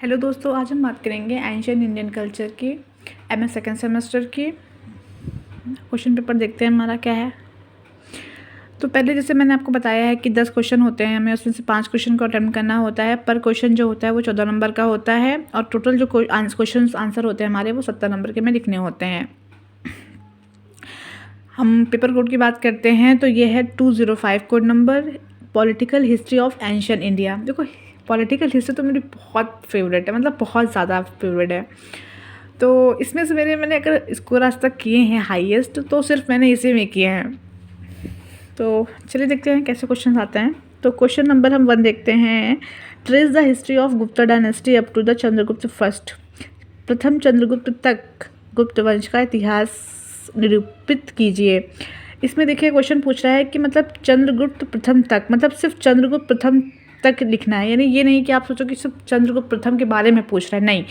Hello दोस्तों, आज हम बात करेंगे एंशिएंट इंडियन कल्चर की एमए सेकेंड सेमेस्टर की। क्वेश्चन पेपर देखते हैं हमारा क्या है। तो पहले जैसे मैंने आपको बताया है कि 10 क्वेश्चन होते हैं, हमें उसमें से 5 क्वेश्चन को अटेम्प्ट करना होता है। पर क्वेश्चन जो होता है वो 14 नंबर का होता है और टोटल जो क्वेश्चन आंसर होते हैं हमारे वो 70 नंबर के में लिखने होते हैं। हम पेपर कोड की बात करते हैं तो ये है 205 code number, political history of ancient India. देखो, पॉलिटिकल हिस्ट्री तो मेरी बहुत फेवरेट है, मतलब बहुत ज़्यादा फेवरेट है। तो इसमें से मैंने अगर स्कोर आज तक किए हैं हाईएस्ट तो सिर्फ मैंने इसी में किए हैं। तो चलिए देखते हैं कैसे क्वेश्चन आते हैं। तो क्वेश्चन नंबर हम 1 देखते हैं। Trace the history of Gupta dynasty up to the Chandragupta first. प्रथम चंद्रगुप्त तक गुप्त वंश का इतिहास निरूपित कीजिए। इसमें देखिए क्वेश्चन पूछ रहा है कि मतलब चंद्रगुप्त प्रथम तक, मतलब सिर्फ चंद्रगुप्त प्रथम तक लिखना है। यानी ये नहीं कि आप सोचो कि सिर्फ चंद्रगुप्त प्रथम के बारे में पूछ रहा है, नहीं,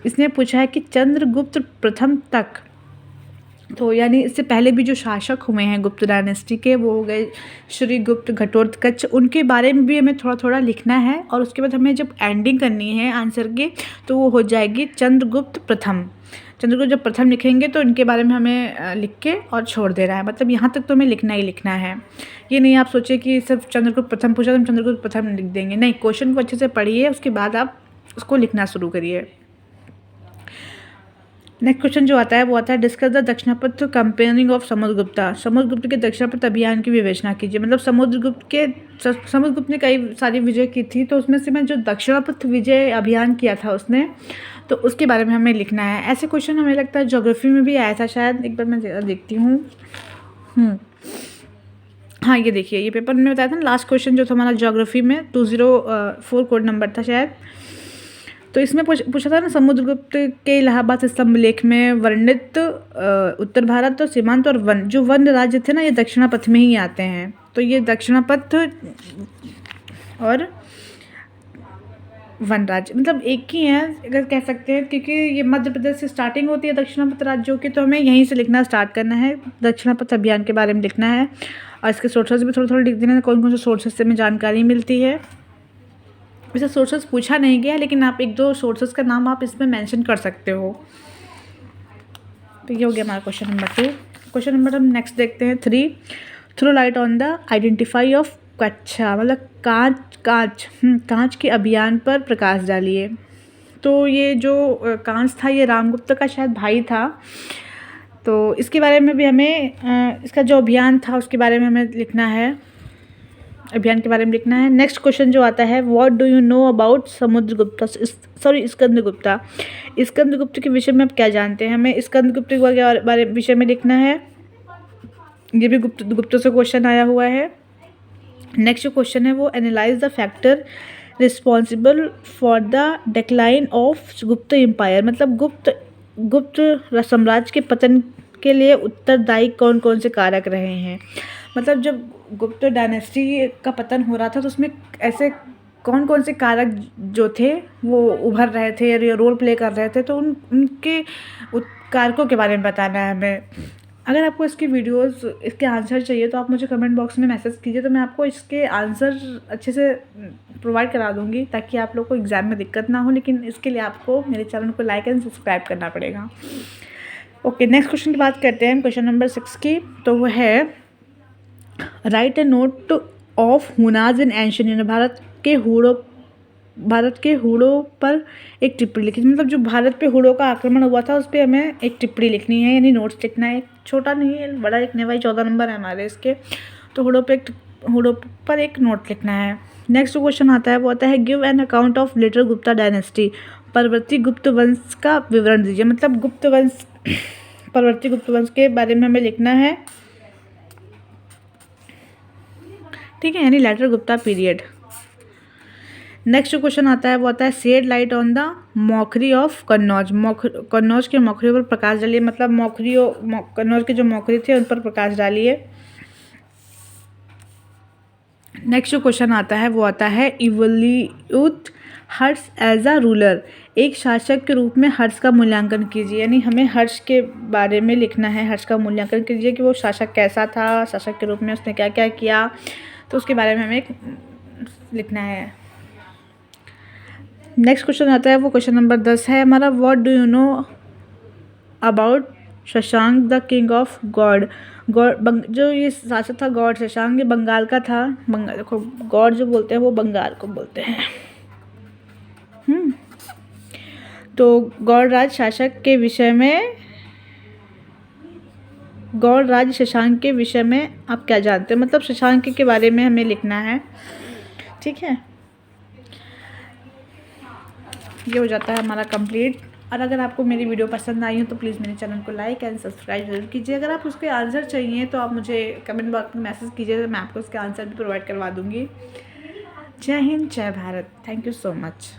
इसने पूछा है कि चंद्रगुप्त प्रथम तक। तो यानी इससे पहले भी जो शासक हुए हैं गुप्त डायनेस्टी के, वो हो गए श्रीगुप्त, घटोत्कच, उनके बारे में भी हमें थोड़ा थोड़ा लिखना है। और उसके बाद हमें जब एंडिंग करनी है आंसर की तो वो हो जाएगी चंद्रगुप्त प्रथम। चंद्रगुप्त जब प्रथम लिखेंगे तो इनके बारे में हमें लिख के और छोड़ दे रहा है, मतलब यहाँ तक तो हमें लिखना ही लिखना है। ये नहीं आप सोचिए कि सिर्फ चंद्रगुप्त प्रथम पूछा तो हम चंद्रगुप्त प्रथम लिख देंगे, नहीं, क्वेश्चन को अच्छे से पढ़िए, उसके बाद आप उसको लिखना शुरू करिए। नेक्स्ट क्वेश्चन जो आता है वो आता है discuss the Dakshinapatha comparing of Samudragupta. Samudragupta के दक्षिणापथ अभियान की विवेचना कीजिए। मतलब समुद्रगुप्त ने कई सारी विजय की थी, तो उसमें से मैं जो दक्षिणापथ विजय अभियान किया था उसने, तो उसके बारे में हमें लिखना है। ऐसे क्वेश्चन हमें लगता है ज्योग्राफी में भी आया था शायद, एक बार मैं देखती हूँ। हाँ, ये देखिए, ये पेपर में बताया था ना, लास्ट क्वेश्चन जो था हमारा ज्योग्राफी में 204 कोड नंबर था शायद। तो इसमें पूछा था ना, समुद्रगुप्त के इलाहाबाद स्तंभ लेख में वर्णित उत्तर भारत और सीमांत और वन, जो वन राज्य थे ना, ये दक्षिणापथ में ही आते हैं। तो ये दक्षिणापथ और वन राज्य मतलब एक ही है अगर कह सकते हैं, क्योंकि ये मध्य प्रदेश से स्टार्टिंग होती है दक्षिणापथ राज्यों की, तो हमें यहीं से लिखना स्टार्ट करना है। दक्षिणापथ अभियान के बारे में लिखना है और इसके सोर्सेज भी थोड़ा थोड़ा लिख देना है, कौन कौन से सोर्सेज से हमें जानकारी मिलती है। वैसे सोर्सेज पूछा नहीं गया, लेकिन आप 1-2 सोर्सेज का नाम आप इसमें मेंशन कर सकते हो। तो ये हो गया हमारा क्वेश्चन नंबर 2। क्वेश्चन नंबर हम नेक्स्ट देखते हैं 3। Throw light on the identify of Kachchha, मतलब कांच के अभियान पर प्रकाश डालिए। तो ये जो कांच था ये रामगुप्त का शायद भाई था, तो इसके बारे में भी हमें इसका जो अभियान था उसके बारे में हमें लिखना है, अभियान के बारे में लिखना है। नेक्स्ट क्वेश्चन जो आता है, what do you know about Skandagupta. Skandagupta के विषय में आप क्या जानते हैं, हमें स्कंदगुप्त के बारे विषय में लिखना है। ये भी गुप्त से क्वेश्चन आया हुआ है। नेक्स्ट जो क्वेश्चन है वो analyse the factor responsible for the decline of गुप्त एम्पायर, मतलब गुप्त साम्राज्य के पतन के लिए उत्तरदायी कौन कौन से कारक रहे हैं। मतलब जब गुप्त डायनेस्टी का पतन हो रहा था तो उसमें ऐसे कौन कौन से कारक जो थे वो उभर रहे थे या रोल प्ले कर रहे थे, तो उनके कारकों के बारे में बताना है हमें। अगर आपको इसकी वीडियोस, इसके आंसर चाहिए तो आप मुझे कमेंट बॉक्स में मैसेज कीजिए, तो मैं आपको इसके आंसर अच्छे से प्रोवाइड करा दूँगी ताकि आप लोग को एग्ज़ाम में दिक्कत ना हो। लेकिन इसके लिए आपको मेरे चैनल को लाइक एंड सब्सक्राइब करना पड़ेगा। ओके, नेक्स्ट क्वेश्चन की बात करते हैं, क्वेश्चन नंबर 6 की। तो वो है right A note of Hunas in ancient India. Bharat के हूणों पर एक टिप्पणी लिखी। मतलब जो भारत पे हूणों का आक्रमण हुआ था उस पर हमें एक टिप्पणी लिखनी है, यानी नोट्स लिखना है। छोटा नहीं है, बड़ा लिखने भाई, 14 नंबर है हमारे इसके। तो हूणों पर एक नोट लिखना है। नेक्स्ट क्वेश्चन आता है वो आता है give an account of later Gupta dynasty. परवर्ती गुप्त वंश का विवरण दीजिए। मतलब परवर्ती गुप्त वंश के बारे में हमें लिखना है, ठीक है, यानी लेटर गुप्ता पीरियड। नेक्स्ट जो क्वेश्चन आता है वो आता है shed light on the Maukhari of Kannauj. Kannauj के मौखरियों पर प्रकाश डालिए। मतलब कन्नौज के जो मौखरी थे उन पर प्रकाश डालिए। नेक्स्ट जो क्वेश्चन आता है वो आता है evaluate Harsha as a ruler. एक शासक के रूप में हर्ष का मूल्यांकन कीजिए। यानी हमें हर्ष के बारे में लिखना है, हर्ष का मूल्यांकन कीजिए कि वो शासक कैसा था, शासक के रूप में उसने क्या क्या किया, तो उसके बारे में हमें लिखना है। नेक्स्ट क्वेश्चन आता है, वो क्वेश्चन नंबर 10 है हमारा, what do you know about Shashank the king of God. जो ये शासक था गॉड शशांक, ये बंगाल का था। बंगाल, देखो गॉड जो बोलते हैं वो बंगाल को बोलते हैं। तो गौड़ राज शासक के विषय में, गौड़ राज शशांक के विषय में आप क्या जानते हैं, मतलब शशांक के बारे में हमें लिखना है, ठीक है। ये हो जाता है हमारा कंप्लीट। और अगर आपको मेरी वीडियो पसंद आई हो तो प्लीज़ मेरे चैनल को लाइक एंड सब्सक्राइब जरूर कीजिए। अगर आप उसके आंसर चाहिए तो आप मुझे कमेंट बॉक्स में मैसेज कीजिए, तो मैं आपको उसके आंसर भी प्रोवाइड करवा दूँगी। जय हिंद, जय Bharat, thank you so much.